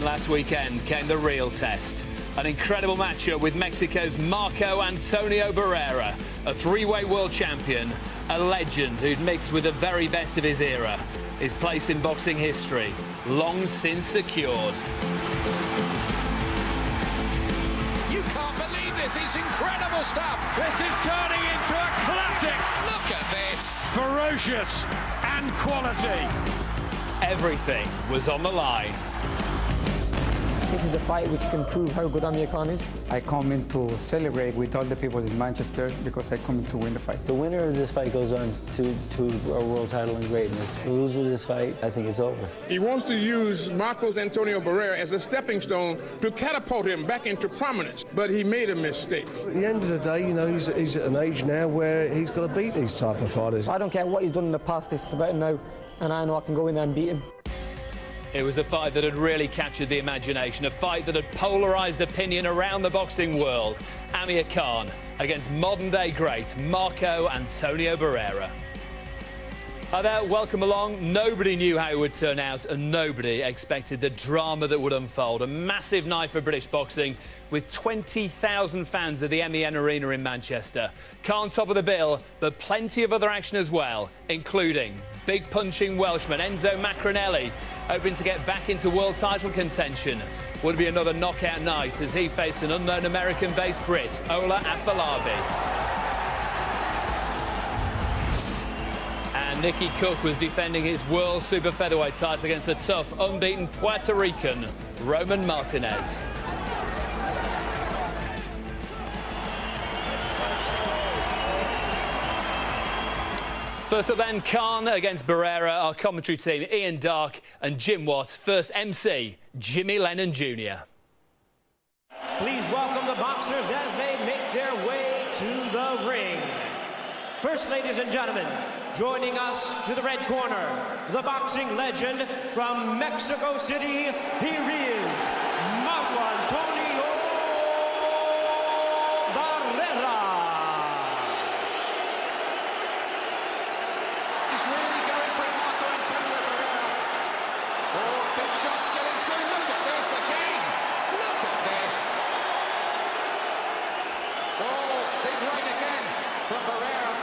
last weekend came the real test. An incredible matchup with Mexico's Marco Antonio Barrera, a three-weight world champion, a legend who'd mixed with the very best of his era. His place in boxing history, long since secured. You can't believe this, it's incredible stuff. This is turning into a classic. Look at this. Ferocious and quality. Everything was on the line. This is a fight which can prove how good Amir Khan is. I come in to celebrate with all the people in Manchester because I come in to win the fight. The winner of this fight goes on to a world title in greatness. The loser of this fight, I think it's over. He wants to use Marcos Antonio Barrera as a stepping stone to catapult him back into prominence, but he made a mistake. At the end of the day, you know, he's at an age now where he's got to beat these type of fighters. I don't care what he's done in the past, it's about him now, and I know I can go in there and beat him. It was a fight that had really captured the imagination, a fight that had polarised opinion around the boxing world. Amir Khan against modern-day great Marco Antonio Barrera. Hi there, welcome along. Nobody knew how it would turn out, and nobody expected the drama that would unfold. A massive night for British boxing, with 20,000 fans at the MEN Arena in Manchester. Khan top of the bill, but plenty of other action as well, including big punching Welshman Enzo Macronelli, hoping to get back into world title contention. Would be another knockout night as he faced an unknown American-based Brit, Ola Afolabi. And Nicky Cook was defending his world super featherweight title against the tough, unbeaten Puerto Rican, Roman Martinez. First up then, Khan against Barrera. Our commentary team, Ian Dark and Jim Watt. First, MC, Jimmy Lennon Jr. Please welcome the boxers as they make their way to the ring. First, ladies and gentlemen, joining us to the red corner, the boxing legend from Mexico City, here is Marco Antonio Barrera. He's really going quick, Marco Antonio Barrera. Oh, big shots getting through. Look at this again. Look at this. Oh, big right again from Barrera.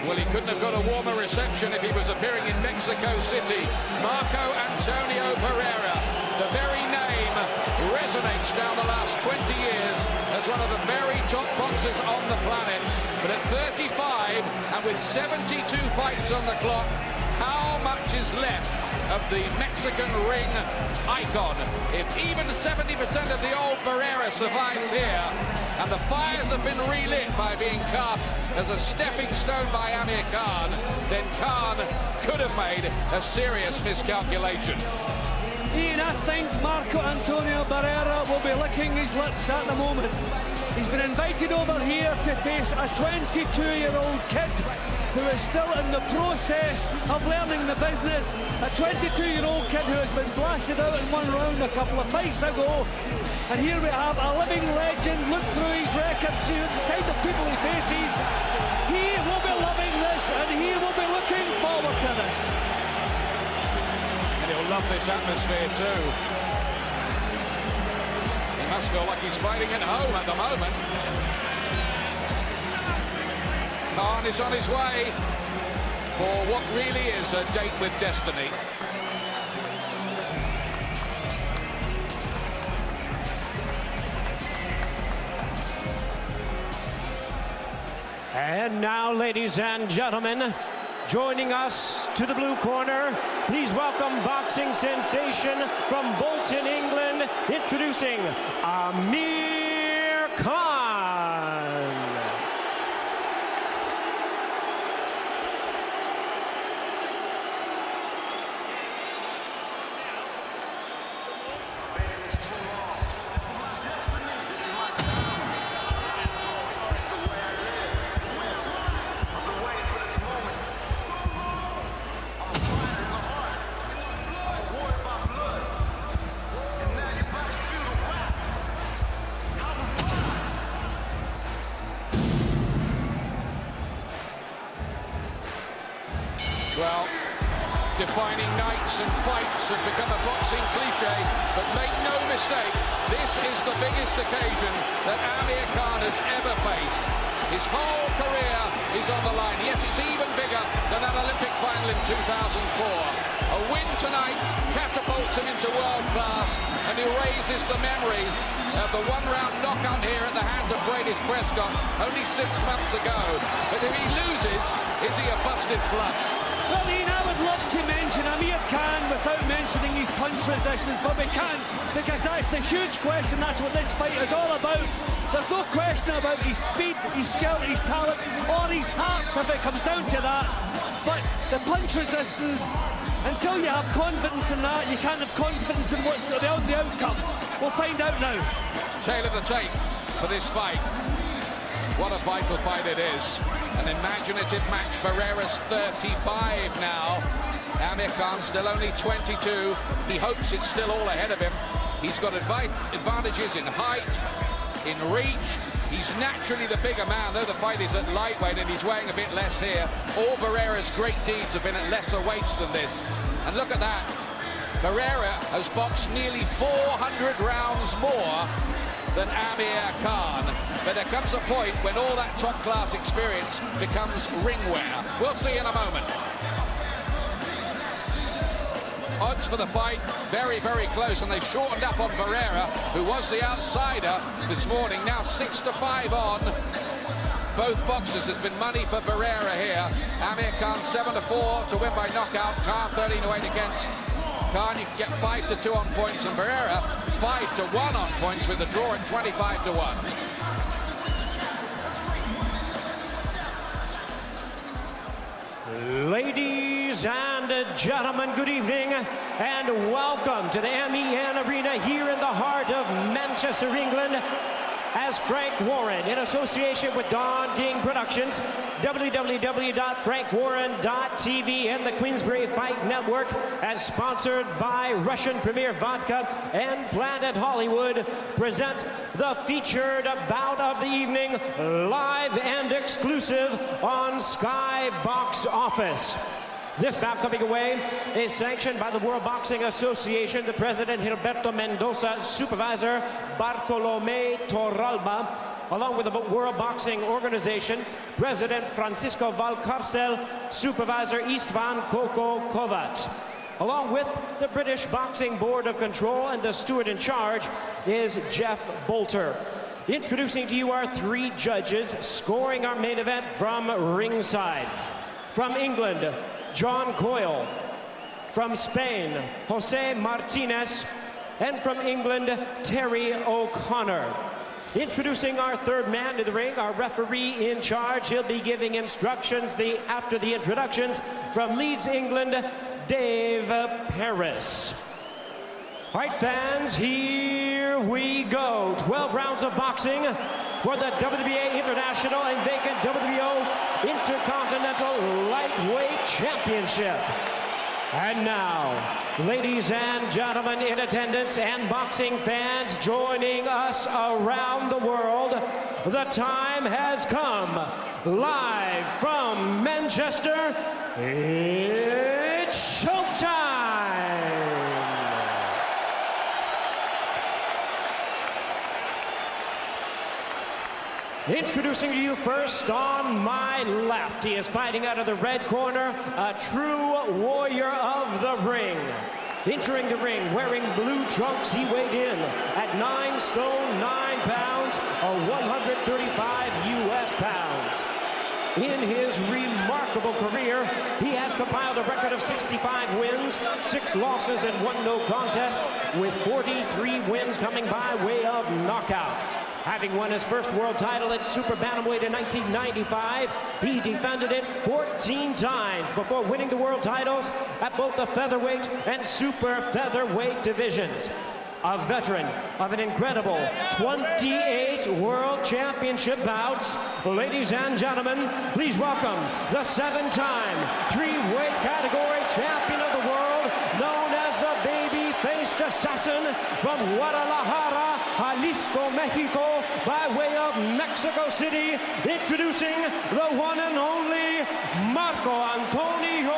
Well, he couldn't have got a warmer reception if he was appearing in Mexico City. Marco Antonio Barrera, the very name resonates down the last 20 years as one of the very top boxers on the planet. But at 35 and with 72 fights on the clock, how much is left of the Mexican ring icon? If even 70% of the old Barrera survives here, and the fires have been relit by being cast as a stepping stone by Amir Khan, then Khan could have made a serious miscalculation. Ian, I think Marco Antonio Barrera will be licking his lips at the moment. He's been invited over here to face a 22-year-old kid who is still in the process of learning the business. A 22-year-old kid who has been blasted out in one round a couple of fights ago. And here we have a living legend. Look through his record, see the kind of people he faces. He will be loving this, and he will be looking forward to this. And he'll love this atmosphere too. He must feel like he's fighting at home at the moment. Khan is on his way for what really is a date with destiny. And now, ladies and gentlemen, joining us to the blue corner, please welcome boxing sensation from Bolton, England, introducing Amir Khan. Defining nights and fights have become a boxing cliche, but make no mistake, this is the biggest occasion that Amir Khan has ever faced. His whole career is on the line. Yes, it's even bigger than that Olympic final in 2004. A win tonight catapults him into world class and erases the memories of the one-round knockout here at the hands of Brady Prescott only 6 months ago. But if he loses, is he a busted flush? Well, Ian, I would love to mention Amir Khan without mentioning his punch resistance, but we can't, because that's the huge question. That's what this fight is all about. There's no question about his speed, his skill, his talent, or his heart if it comes down to that. But the punch resistance, until you have confidence in that, you can't have confidence in what's the outcome. We'll find out now. Tail of the tape for this fight. What a vital fight it is. An imaginative match. Barrera's 35 now. Amir Khan still only 22. He hopes it's still all ahead of him. He's got advantages in height, in reach. He's naturally the bigger man, though the fight is at lightweight and he's weighing a bit less here. All Barrera's great deeds have been at lesser weights than this. And look at that. Barrera has boxed nearly 400 rounds more than Amir Khan. But there comes a point when all that top-class experience becomes ring wear. We'll see in a moment. Odds for the fight, very, very close, and they've shortened up on Barrera, who was the outsider this morning. Now 6-5 on both boxers. Has been money for Barrera here. Amir Khan 7-4 to win by knockout. Khan 13-8 against Khan. You can get 5-2 on points, and Barrera 5-1 on points with the draw at 25-1. Ladies and gentlemen, good evening and welcome to the MEN Arena here in the heart of Manchester, England, as Frank Warren, in association with Don King Productions, www.frankwarren.tv, and the Queensberry Fight Network, as sponsored by Russian Premier Vodka and Planet Hollywood, present the featured bout of the evening, live and exclusive on Sky Box Office. This bout coming away is sanctioned by the World Boxing Association, the President Gilberto Mendoza, Supervisor Bartolomé Torralba, along with the World Boxing Organization, President Francisco Valcarcel, Supervisor Istvan Koko Kovacs. Along with the British Boxing Board of Control, and the steward in charge is Jeff Bolter. Introducing to you our 3 judges scoring our main event from ringside. From England, John Coyle. From Spain, Jose Martinez. And from England, Terry O'Connor. Introducing our 3rd man to the ring, our referee in charge. He'll be giving instructions after the introductions. From Leeds, England, Dave Paris. All right, fans, here we go. 12 rounds of boxing for the WBA International and vacant WBO Intercontinental Lightweight Championship. And now, ladies and gentlemen in attendance and boxing fans joining us around the world, the time has come. Live from Manchester, it's showtime! Introducing to you first on my left, he is fighting out of the red corner, a true warrior of the ring. Entering the ring, wearing blue trunks, he weighed in at 9 stone, 9 pounds, or 135 US pounds. In his remarkable career, he has compiled a record of 65 wins, 6 losses, and 1 no contest, with 43 wins coming by way of knockout. Having won his first world title at Super Bantamweight in 1995, he defended it 14 times before winning the world titles at both the featherweight and super featherweight divisions. A veteran of an incredible 28 world championship bouts. Ladies and gentlemen, please welcome the 7-time 3-weight category champion of the world, known as the baby-faced assassin from Guadalajara, Jalisco, Mexico, by way of Mexico City, introducing the one and only Marco Antonio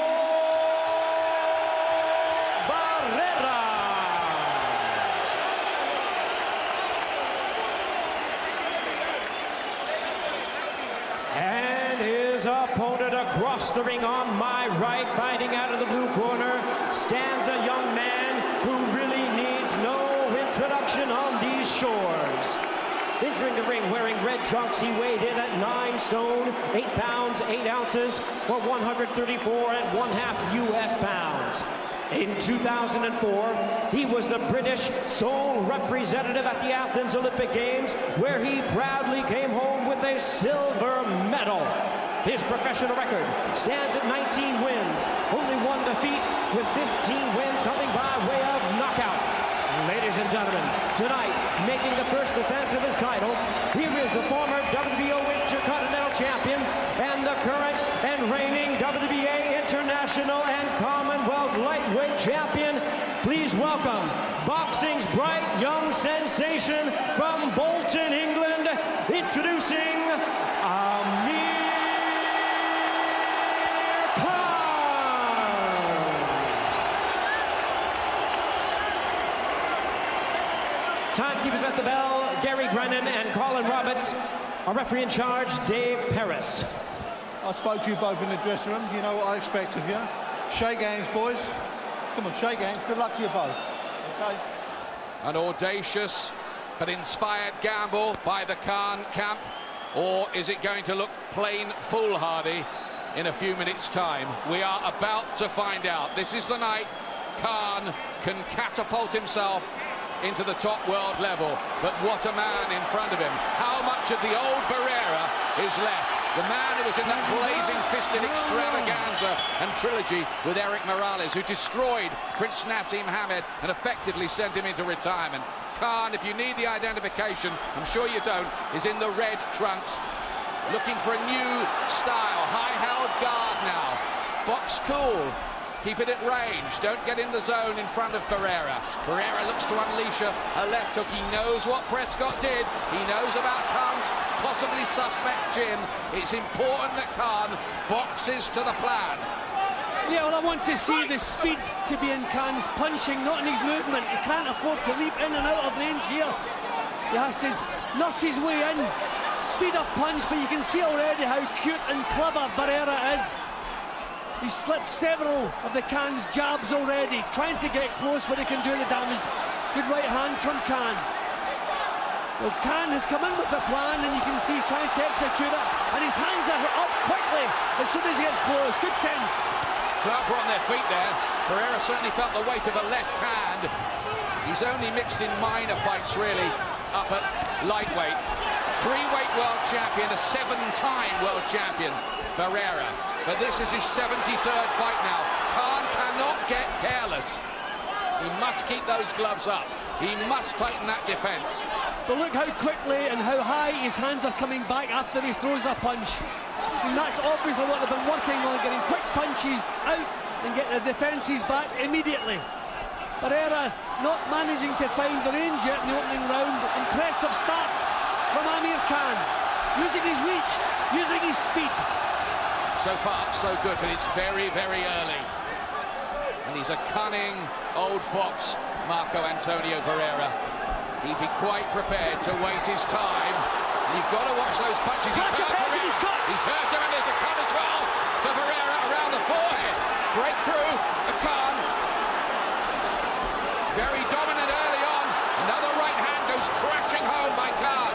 across the ring on my right, fighting out of the blue corner, stands a young man who really needs no introduction on these shores. Entering the ring wearing red trunks, he weighed in at 9 stone, 8 pounds, 8 ounces, or 134 1/2 US pounds. In 2004, he was the British sole representative at the Athens Olympic Games, where he proudly came home with a silver medal. His professional record stands at 19 wins, only 1 defeat, with 15 wins coming by way of knockout. Ladies and gentlemen, tonight, making the first defense of his title, here is the former WBO Intercontinental Champion and the current and reigning WBA International and Commonwealth Lightweight Champion. Please welcome boxing's bright young sensation from Bolton, England, introducing Amir Khan. Timekeepers at the bell, Gary Brennan and Colin Roberts. Our referee in charge, Dave Paris. I spoke to you both in the dressing room. You know what I expect of you. Shake hands, boys. Come on, shake hands. Good luck to you both. Okay. An audacious but inspired gamble by the Khan camp, or is it going to look plain foolhardy in a few minutes' time? We are about to find out. This is the night Khan can catapult himself into the top world level, but what a man in front of him. How much of the old Barrera is left? The man who was in that blazing fisted extravaganza and trilogy with Eric Morales, who destroyed Prince Nassim Hamed and effectively sent him into retirement. Khan, if you need the identification, I'm sure you don't, is in the red trunks, looking for a new style. High-held guard now. Box cool. Keep it at range. Don't get in the zone in front of Barrera. Barrera looks to unleash a left hook. He knows what Prescott did. He knows about Khan's possibly suspect chin. It's important that Khan boxes to the plan. Yeah, well, I want to see the speed to be in Khan's punching, not in his movement. He can't afford to leap in and out of range here. He has to nurse his way in. Speed of punch, but you can see already how cute and clever Barrera is. He's slipped several of the Khan's jabs already, trying to get close where he can do the damage. Good right hand from Khan. Well, Khan has come in with a plan, and you can see he's trying to execute it, and his hands are up quickly as soon as he gets close. Good sense. Sharp on their feet there. Barrera certainly felt the weight of a left hand. He's only mixed in minor fights, really, up at lightweight. 3-weight world champion, a 7-time world champion, Barrera. But this is his 73rd fight now. Khan cannot get careless. He must keep those gloves up. He must tighten that defense. But look how quickly and how high his hands are coming back after he throws a punch. And that's obviously what they've been working on, getting quick punches out and getting the defences back immediately. Barrera not managing to find the range yet in the opening round. Impressive start from Amir Khan. Using his reach, using his speed. So far, so good, but it's very, very early. And he's a cunning old fox, Marco Antonio Barrera. He'd be quite prepared to wait his time. And you've got to watch those punches. He's hurt Barrera. He's hurt him, and there's a cut as well for Barrera around the forehead. Breakthrough of Khan. Very dominant early on. Another right hand goes crashing home by Khan.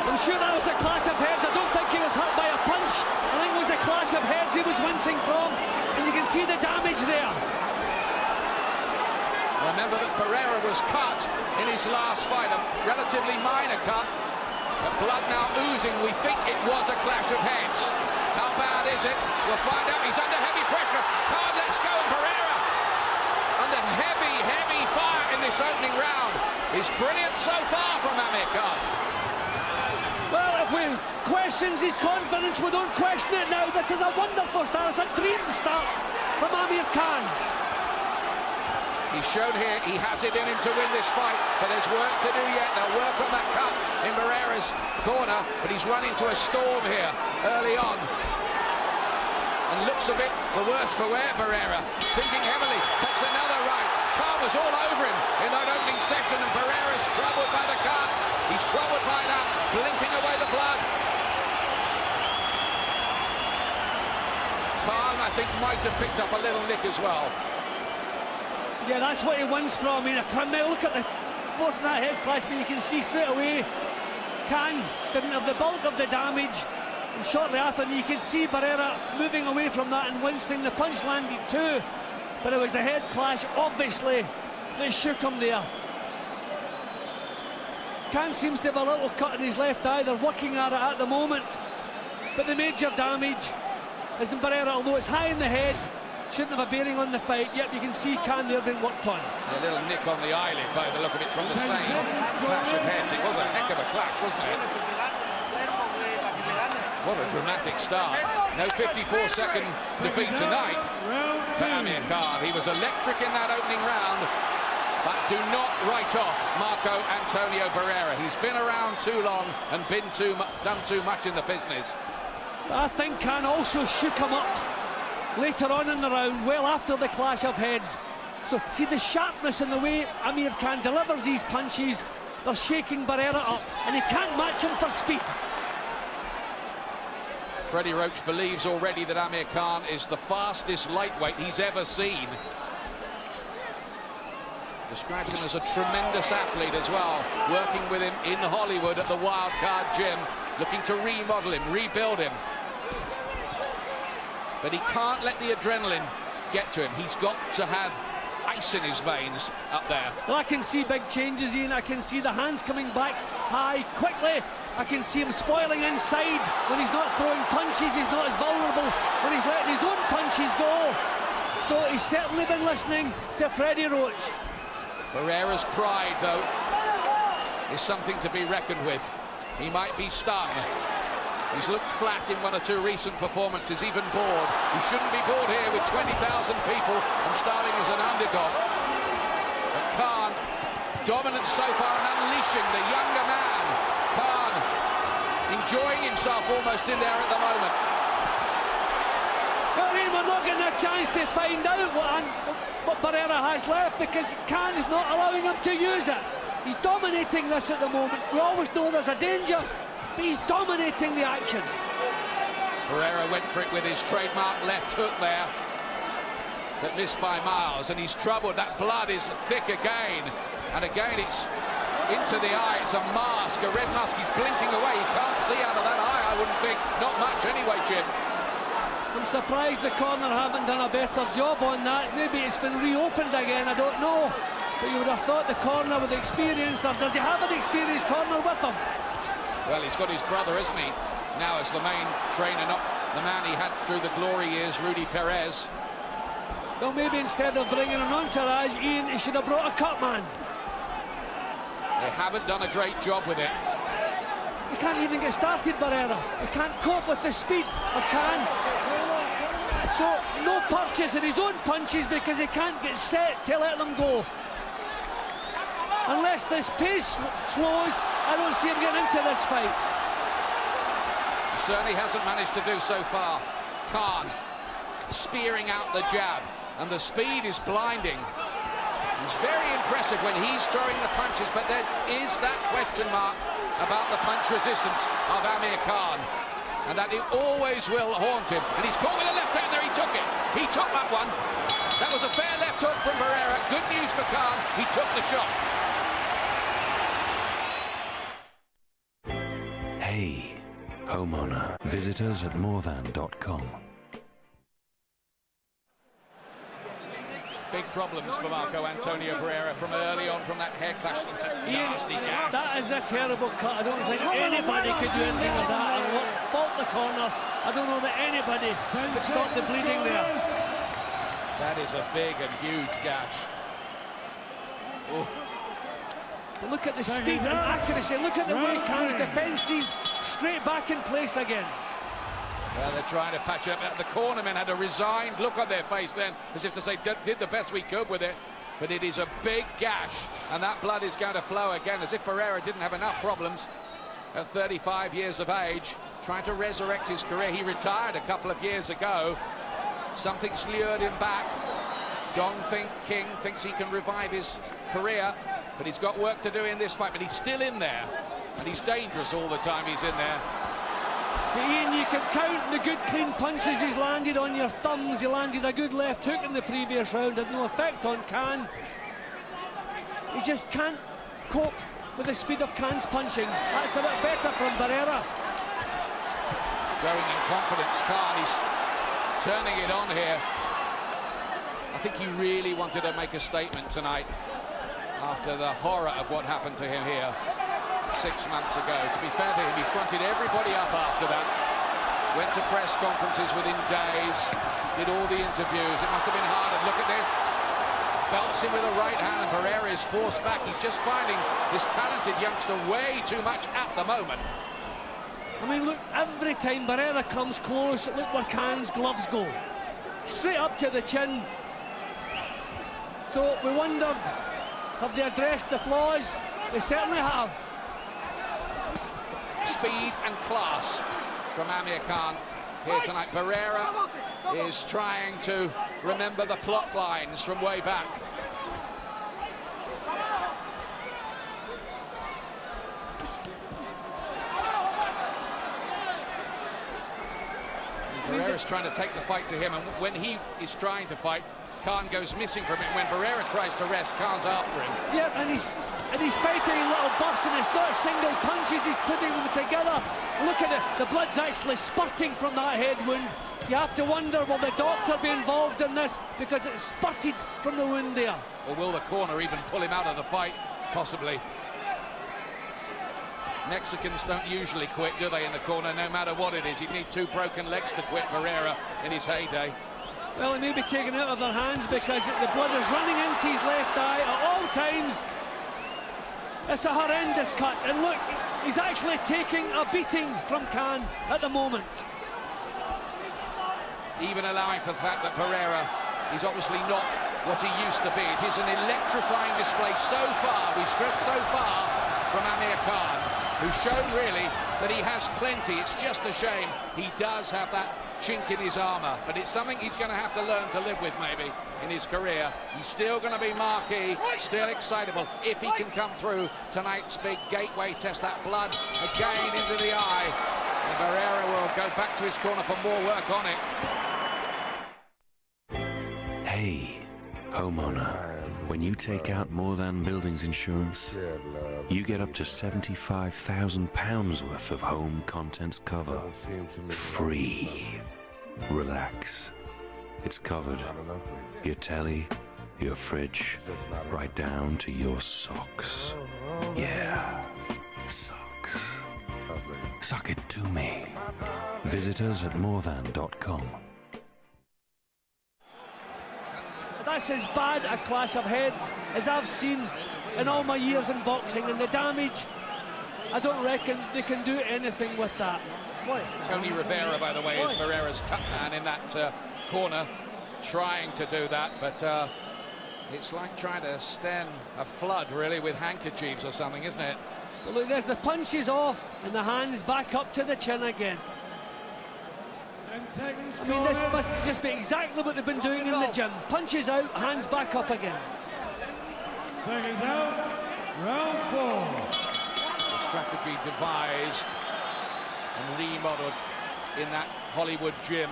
I'm sure that was a clash of heads. I don't think he was hurt by a punch. I think it was a clash of heads he was wincing from, and you can see the damage there. Remember that Barrera was cut in his last fight, a relatively minor cut, but blood now oozing. We think it was a clash of heads. How bad is it? We'll find out. He's under heavy pressure. Khan lets go, and Barrera, under heavy, heavy fire in this opening round, is brilliant so far from Amir Khan. Well, if we questions his confidence, we don't question it now. This is a wonderful start. It's a dream start from Amir Khan. He's shown here he has it in him to win this fight, but there's work to do yet. They'll work on that cut in Barrera's corner, but he's run into a storm here early on. And looks a bit the worse for Barrera. Thinking heavily, takes another right. Khan was all over him in that opening session, and Barrera's troubled by the cut. He's troubled by that, blinking away the blood. think might have picked up a little nick as well. Yeah, that's what he wins from. I mean, look at the force in that head clash, but you can see straight away Khan didn't have the bulk of the damage. And shortly after, you can see Barrera moving away from that and wincing. The punch landed too, but it was the head clash, obviously, that shook him there. Khan seems to have a little cut in his left eye. They're working at it at the moment. But the major damage is in Barrera, although it's high in the head, shouldn't have a bearing on the fight. Yep, you can see Khan there being worked on. A little nick on the eyelid by the look of it from the same clash of heads. It was a heck of a clash, wasn't it? What a dramatic start. No 54-second defeat tonight for Amir Khan. He was electric in that opening round. But do not write off Marco Antonio Barrera. He's been around too long and done too much in the business. I think Khan also shook him up later on in the round, well after the clash of heads. So see the sharpness in the way Amir Khan delivers these punches. They're shaking Barrera up, and he can't match him for speed. Freddie Roach believes already that Amir Khan is the fastest lightweight he's ever seen. Describes him as a tremendous athlete as well, working with him in Hollywood at the Wildcard Gym, looking to remodel him, rebuild him. But he can't let the adrenaline get to him. He's got to have ice in his veins up there. Well, I can see big changes, Ian. I can see the hands coming back high quickly. I can see him spoiling inside. When he's not throwing punches, he's not as vulnerable. When he's letting his own punches go. So he's certainly been listening to Freddie Roach. Barrera's pride, though, is something to be reckoned with. He might be stung. He's looked flat in one or two recent performances, even bored. He shouldn't be bored here with 20,000 people and starting as an underdog. But Khan, dominant so far and unleashing the younger man. Khan enjoying himself almost in there at the moment. Well, we're not getting a chance to find out what Barrera has left because Khan is not allowing him to use it. He's dominating this at the moment. We always know there's a danger, but he's dominating the action. Barrera went for it with his trademark left hook there, but missed by miles, and he's troubled. That blood is thick again, and again it's into the eye. It's a mask, a red mask. He's blinking away. He can't see out of that eye, I wouldn't think. Not much anyway, Jim. I'm surprised the corner haven't done a better job on that. Maybe it's been reopened again, I don't know. But you would have thought the corner with experience, or does he have an experienced corner with him? Well, he's got his brother, isn't he? Now as the main trainer, not the man he had through the glory years, Rudy Perez. Well, maybe instead of bringing an entourage, Ian, he should have brought a cut man. They haven't done a great job with it. He can't even get started, Barrera. He can't cope with the speed of Khan. So, no purchase in his own punches because he can't get set to let them go. Unless this pace slows, I don't see him getting into this fight. He certainly hasn't managed to do so far. Khan spearing out the jab, and the speed is blinding. He's very impressive when he's throwing the punches, but there is that question mark about the punch resistance of Amir Khan, and that it always will haunt him. And he's caught with a left hand there. He took it. He took that one. That was a fair left hook from Barrera. Good news for Khan. He took the shot. Hey, homeowner. Visitors at morethan.com. Big problems for Marco Antonio Barrera from early on, from that head clash. It's a nasty gash. That is a terrible cut. I don't think anybody could do anything with that. And fault the corner. I don't know that anybody could stop the bleeding there. That is a big and huge gash. Oh. But look at the speed and accuracy. Look at the way Khan's defence is straight back in place again. Well, they're trying to patch up. The cornermen had a resigned look on their face then, as if to say, did the best we could with it. But it is a big gash, and that blood is going to flow again, as if Barrera didn't have enough problems at 35 years of age, trying to resurrect his career. He retired a couple of years ago. Something's lured him back. Dong King thinks he can revive his career, but he's got work to do in this fight. But he's still in there, and he's dangerous all the time he's in there. But Ian, you can count the good clean punches he's landed on your thumbs. He landed a good left hook in the previous round, had no effect on Khan. He just can't cope with the speed of Khan's punching. That's a bit better from Barrera. Going in confidence, Khan, he's turning it on here. I think he really wanted to make a statement tonight after the horror of what happened to him here 6 months ago. To be fair to him, he fronted everybody up after that. Went to press conferences within days, did all the interviews. It must have been hard, and look at this. Belts him with a right hand, and Barrera is forced back. He's just finding this talented youngster way too much at the moment. I mean, look, every time Barrera comes close, look where Khan's gloves go. Straight up to the chin. So we wondered, have they addressed the flaws? They certainly have. Speed and class from Amir Khan here tonight. Barrera is trying to remember the plot lines from way back. Barrera's trying to take the fight to him, and when he is trying to fight, Khan goes missing from it. When Barrera tries to rest, Khan's after him. Yeah, and he's fighting in little bursts, and it's not single punches, he's putting them together. Look at it, the blood's actually spurting from that head wound. You have to wonder, will the doctor be involved in this? Because it spurted from the wound there. Or will the corner even pull him out of the fight? Possibly. Mexicans don't usually quit, do they, in the corner, no matter what it is. He'd need 2 broken legs to quit Barrera in his heyday. Well, he may be taken out of their hands because the blood is running into his left eye at all times. It's a horrendous cut, and look, he's actually taking a beating from Khan at the moment. Even allowing for the fact that Barrera is obviously not what he used to be. It is an electrifying display so far, we stress so far, from Amir Khan, who's shown really that he has plenty. It's just a shame he does have that chink in his armour, but it's something he's going to have to learn to live with maybe in his career. He's still going to be marquee, still excitable if he can come through tonight's big gateway test. That blood again into the eye, and Barrera will go back to his corner for more work on it. Hey, homeowner. When you take out More Than Buildings insurance, you get up to £75,000 worth of home contents cover. Free. Relax. It's covered. Your telly, your fridge, right down to your socks. Yeah, socks. Sock it to me. Visit us at morethan.com. That's as bad a clash of heads as I've seen in all my years in boxing, and the damage, I don't reckon they can do anything with that. Tony Rivera, by the way, is Barrera's cut man in that corner, trying to do that, but it's like trying to stem a flood, really, with handkerchiefs or something, isn't it? Well, look, there's the punches off, and the hands back up to the chin again. 10 seconds. I mean, this must just be exactly what they've been doing in the gym. Punches out, hands back up again. Seconds out. Round 4. A strategy devised and remodeled in that Hollywood gym.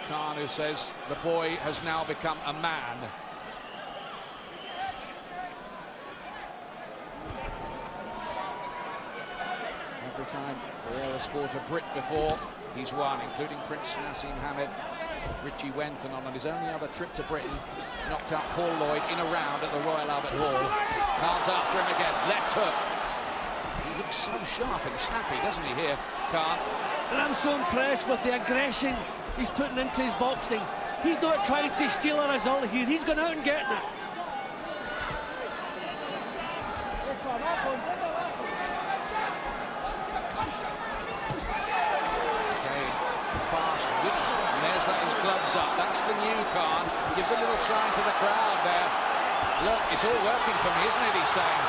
Khan, who says the boy has now become a man. Every time Barrera's fought a Brit before, he's won, including Prince Nassim Hamed. Richie went, and on his only other trip to Britain, knocked out Paul Lloyd in a round at the Royal Albert Hall. Khan's after him again, left hook. He looks so sharp and snappy, doesn't he, here, Khan? And I'm so impressed with the aggression he's putting into his boxing. He's not trying to steal a result here, he's going out and getting it. Up. That's the new Khan. Gives a little sign to the crowd there. Look, it's all working for me, isn't it, he's saying.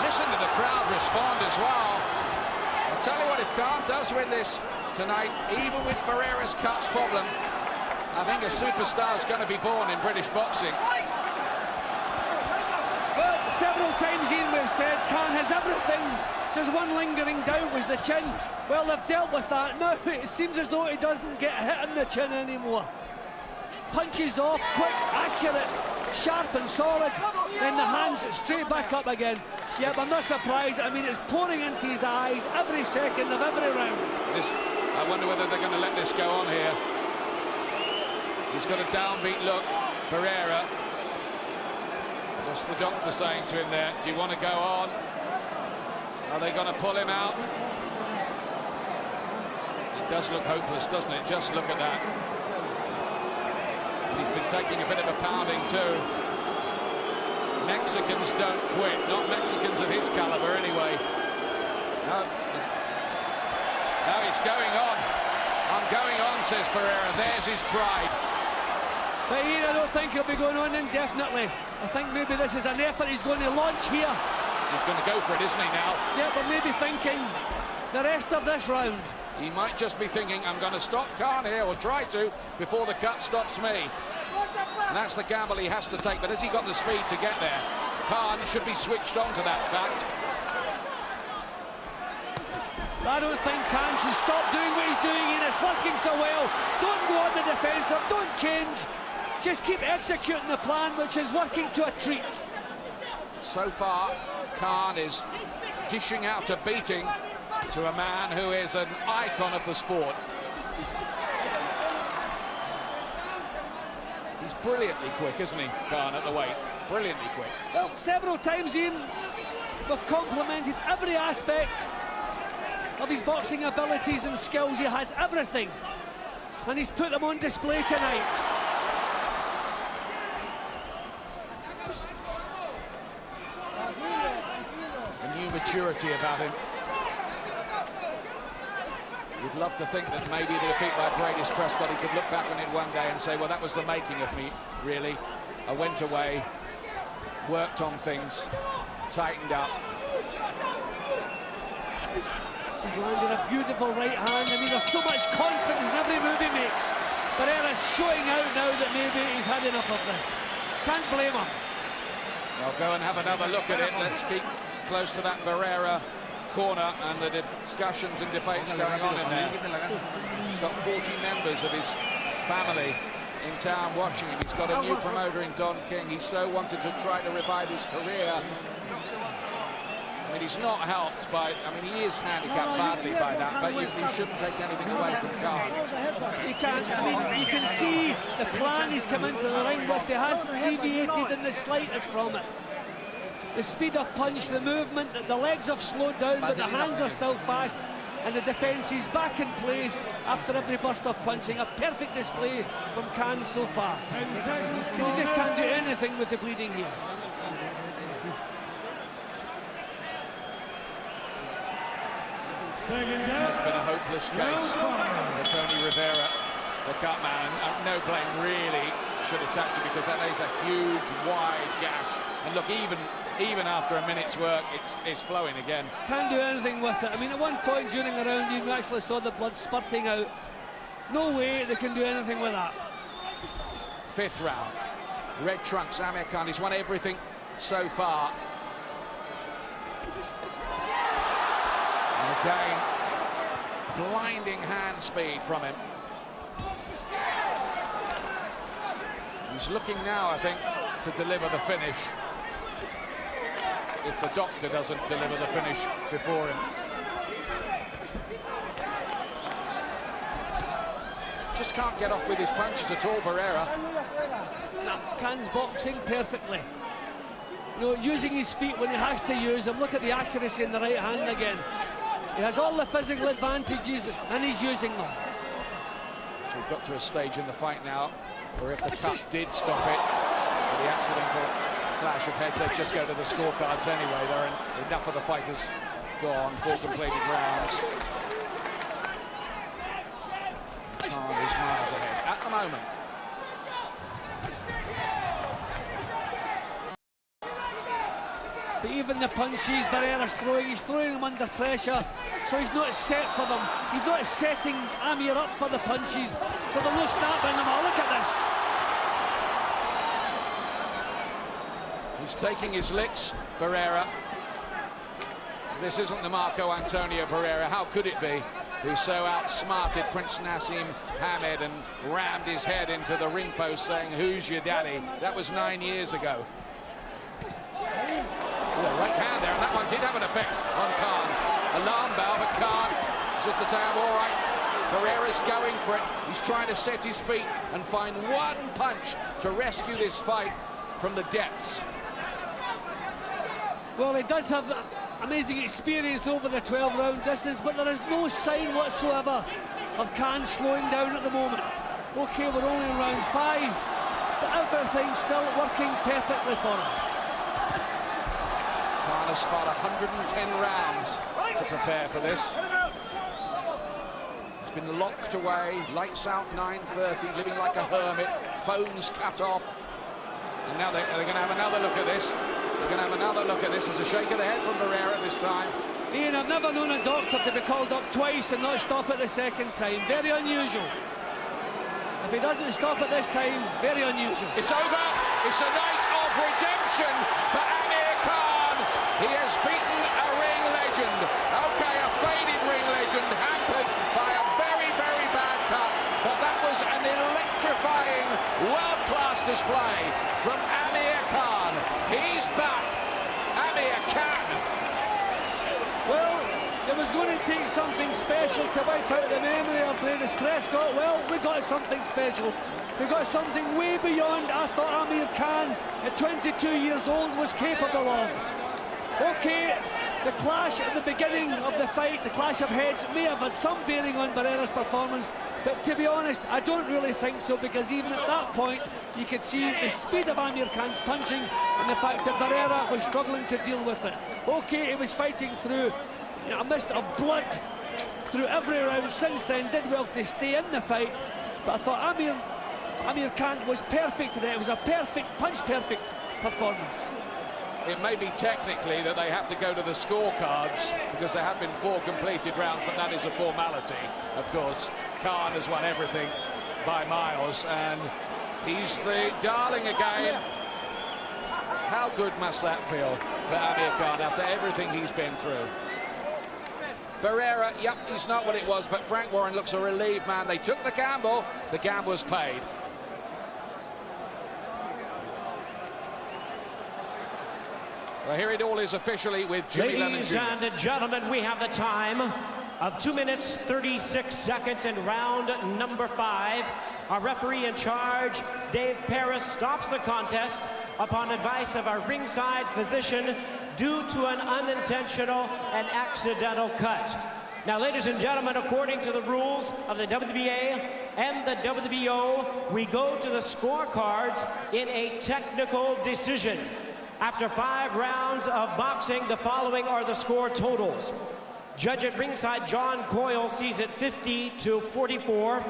Listen to the crowd respond as well. I'll tell you what, if Khan does win this tonight, even with Barrera's cuts problem, I think a superstar's going to be born in British boxing. Well, several times, Ian, we've said Khan has everything Just one lingering doubt was the chin. Well, they've dealt with that. Now it seems as though he doesn't get hit in the chin anymore. Punches off, quick, accurate, sharp and solid. Then the hands straight back up again. Yep, I'm not surprised. I mean, it's pouring into his eyes every second of every round. I wonder whether they're going to let this go on here. He's got a downbeat look, Barrera. What's the doctor saying to him there? Do you want to go on? Are they going to pull him out? It does look hopeless, doesn't it? Just look at that. He's been taking a bit of a pounding too. Mexicans don't quit, not Mexicans of his caliber anyway. No, he's going on. I'm going on, says Barrera. There's his pride. But here, I don't think he'll be going on indefinitely. I think maybe this is an effort he's going to launch here. He's going to go for it, isn't he, now? Yeah, but maybe thinking the rest of this round. He might just be thinking, I'm going to stop Khan here, or try to, before the cut stops me. And that's the gamble he has to take, but has he got the speed to get there? Khan should be switched on to that fact. I don't think Khan should stop doing what he's doing, and it's working so well. Don't go on the defensive, don't change. Just keep executing the plan, which is working to a treat. So far, Khan is dishing out a beating to a man who is an icon of the sport. He's brilliantly quick, isn't he, Khan, at the weight? Brilliantly quick. Well, several times, Ian, we've complimented every aspect of his boxing abilities and skills. He has everything, and he's put them on display tonight. A new maturity about him. You'd love to think that maybe the defeat by Brady's Prescott, he could look back on it one day and say, well, that was the making of me, really. I went away, worked on things, tightened up. He's landed a beautiful right hand. I mean, there's so much confidence in every move he makes. Barrera's showing out now that maybe he's had enough of this. Can't blame him. I'll go and have another look at it. Let's keep close to that Barrera corner and the discussions and debates going on in there. He's got 40 members of his family in town watching him. He's got a new promoter in Don King. He so wanted to try to revive his career. I mean, he's not helped by, I mean, he is handicapped badly by that, but you shouldn't take anything away from Khan. You can't, I mean, you can see the plan he's come into the ring with. He hasn't deviated in the slightest from it. The speed of punch, the movement, the legs have slowed down, but the hands are still fast, and the defence is back in place after every burst of punching. A perfect display from Khan so far. He just can't do anything with the bleeding here. It's been a hopeless case for Tony Rivera, the cut man, and no blame really should have touched him, because that is a huge, wide gash. And look, even after a minute's work, it's flowing again. Can't do anything with it. I mean, at one point during the round, you actually saw the blood spurting out. No way they can do anything with that. Fifth round. Red trunks, Amir Khan. He's won everything so far. And again, blinding hand speed from him. He's looking now, I think, to deliver the finish. If the doctor doesn't deliver the finish before him. Just can't get off with his punches at all, Barrera. No, Khan's boxing perfectly. You know, using his feet when he has to use them. Look at the accuracy in the right hand again. He has all the physical advantages, and he's using them. So we've got to a stage in the fight now where if the cut did stop it, the accidental clash of heads, they'd just go to the scorecards anyway. There are enough of the fighters gone, 4 completed rounds. Khan is miles ahead at the moment. But even the punches Barrera's throwing, he's throwing them under pressure, so he's not set for them. He's not setting Amir up for the punches, so there's no snap in them. Oh, look at this. He's taking his licks, Barrera. This isn't the Marco Antonio Barrera. How could it be? Who so outsmarted Prince Nassim Hamed and rammed his head into the ring post saying, "Who's your daddy?" That was 9 years ago. Right hand there, and that one did have an effect on Khan. Alarm bell, but Khan said to say, "I'm all right." Barrera's going for it. He's trying to set his feet and find one punch to rescue this fight from the depths. Well, he does have amazing experience over the 12-round distance, but there is no sign whatsoever of Khan slowing down at the moment. Okay, we're only in round 5, but everything's still working perfectly for him. Khan has fought 110 rounds to prepare for this. He's been locked away, lights out 9:30, living like a hermit, phones cut off. And now they're going to have another look at this. They're going to have another look at this. There's a shake of the head from Barrera this time. Ian, I've never known a doctor to be called up twice and not stop it the second time. Very unusual. If he doesn't stop it this time, very unusual. It's over. It's a night of redemption for Amir Khan. He has beaten a ring legend. Okay, a faded ring legend, hampered by a very, very bad cut. But that was an electrifying, world-class display from Amir Khan. He's back. Amir Khan. Well, it was going to take something special to wipe out the memory of Dennis Prescott. Well, we got something special. We got something way beyond I thought Amir Khan, at 22 years old, was capable of. Okay, the clash at the beginning of the fight, the clash of heads, may have had some bearing on Barrera's performance, but to be honest, I don't really think so, because even at that point, you could see the speed of Amir Khan's punching and the fact that Barrera was struggling to deal with it. Okay, he was fighting through a mist of blood through every round since then, did well to stay in the fight, but I thought Amir Khan was perfect today. It was a perfect, punch-perfect performance. It may be technically that they have to go to the scorecards because there have been 4 completed rounds, but that is a formality. Of course, Khan has won everything by miles, and he's the darling again. How good must that feel for Amir Khan after everything he's been through? Barrera, yep, he's not what it was, but Frank Warren looks a relieved man. They took the gamble was paid. Well, here it all is officially with Jimmy Lennon Jr. Ladies and gentlemen, we have the time of 2 minutes, 36 seconds in round number 5. Our referee in charge, Dave Paris, stops the contest upon advice of our ringside physician due to an unintentional and accidental cut. Now, ladies and gentlemen, according to the rules of the WBA and the WBO, we go to the scorecards in a technical decision. After 5 rounds of boxing, the following are the score totals. Judge at ringside, John Coyle, sees it 50-44.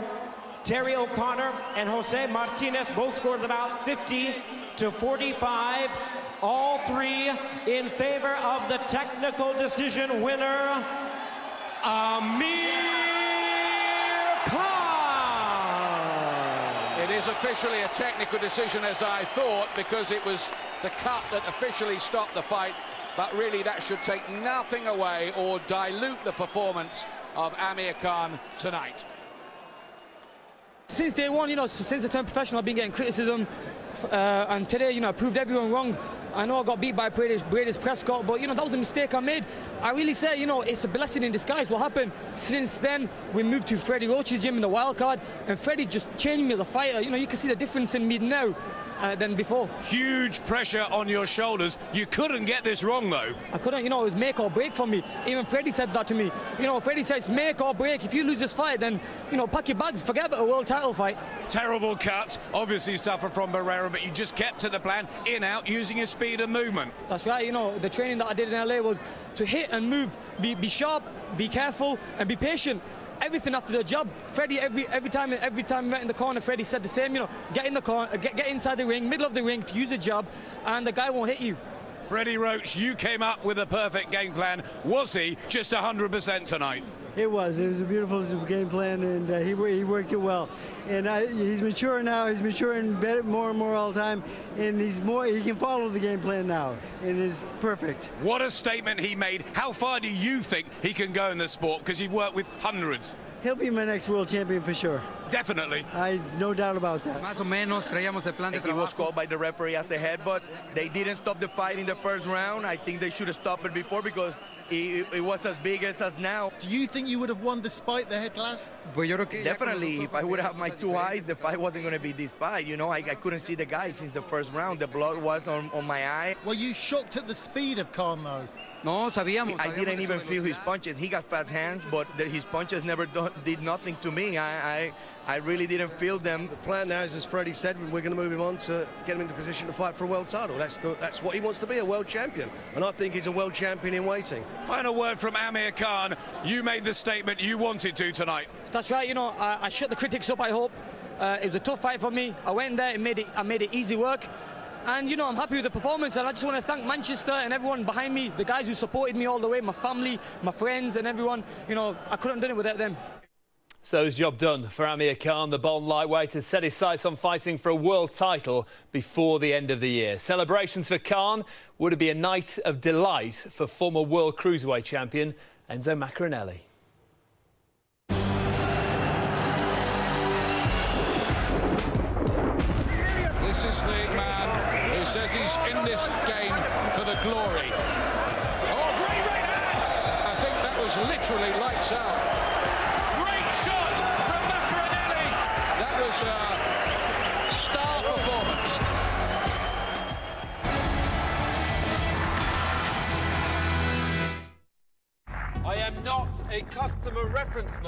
Terry O'Connor and Jose Martinez both scored about 50-45. All 3 in favor of the technical decision winner, Amir Khan. It is officially a technical decision, as I thought, because it was the cut that officially stopped the fight, but really that should take nothing away or dilute the performance of Amir Khan tonight. Since day one, since I turned professional, I've been getting criticism, and today, I proved everyone wrong. I know I got beat by Brady's Prescott, but, that was a mistake I made. I really say, it's a blessing in disguise. What happened? Since then, we moved to Freddie Roach's gym in the wild card, and Freddie just changed me as a fighter. You can see the difference in me now than before. Huge pressure on your shoulders. You couldn't get this wrong, though. I couldn't, it was make or break for me. Even Freddie said that to me. Freddie says make or break. If you lose this fight, then, pack your bags, forget about a world title fight. Terrible cut, obviously suffered from Barrera, but you just kept to the plan, in, out, using your speed and movement. That's right, the training that I did in LA was to hit and move, be sharp, be careful, and be patient. Everything after the jab. Freddie, every time we met in the corner, Freddie said the same, get in the corner, get inside the ring, middle of the ring, use the jab, and the guy won't hit you. Freddie Roach, you came up with a perfect game plan. Was he just 100% tonight? It was a beautiful game plan, and he worked it well. And he's mature now. He's maturing more and more all the time, and he can follow the game plan now, and it's perfect. What a statement he made. How far do you think he can go in the sport? Because you've worked with hundreds. He'll be my next world champion for sure. Definitely. No doubt about that. Más o menos traíamos el plan de trabajo. He was called by the referee as a headbutt. They didn't stop the fight in the first round. I think they should have stopped it before because it was as big as us now. Do you think you would have won despite the head clash? Definitely. If I would have my two eyes, the fight wasn't going to be this fight. You know, I couldn't see the guy since the first round. The blood was on my eye. Were you shocked at the speed of Khan, though? No, sabíamos. I didn't even feel his punches. He got fast hands, but his punches never did nothing to me. I really didn't feel them. The plan now is, as Freddie said, we're going to move him on to get him into position to fight for a world title. That's what he wants to be, a world champion. And I think he's a world champion in waiting. Final word from Amir Khan. You made the statement you wanted to tonight. That's right. You know, I shut the critics up, I hope. It was a tough fight for me. I went there, I made it easy work. And, you know, I'm happy with the performance, and I just want to thank Manchester and everyone behind me, the guys who supported me all the way, my family, my friends and everyone. You know, I couldn't have done it without them. So his job done for Amir Khan. The Bond lightweight has set his sights on fighting for a world title before the end of the year. Celebrations for Khan. Would it be a night of delight for former world cruiserweight champion Enzo Maccarinelli? This is the man who says he's in this game for the glory. Oh, great right hand! I think that was literally lights out. Great shot from Maccarinelli. That was a star performance. I am not a customer reference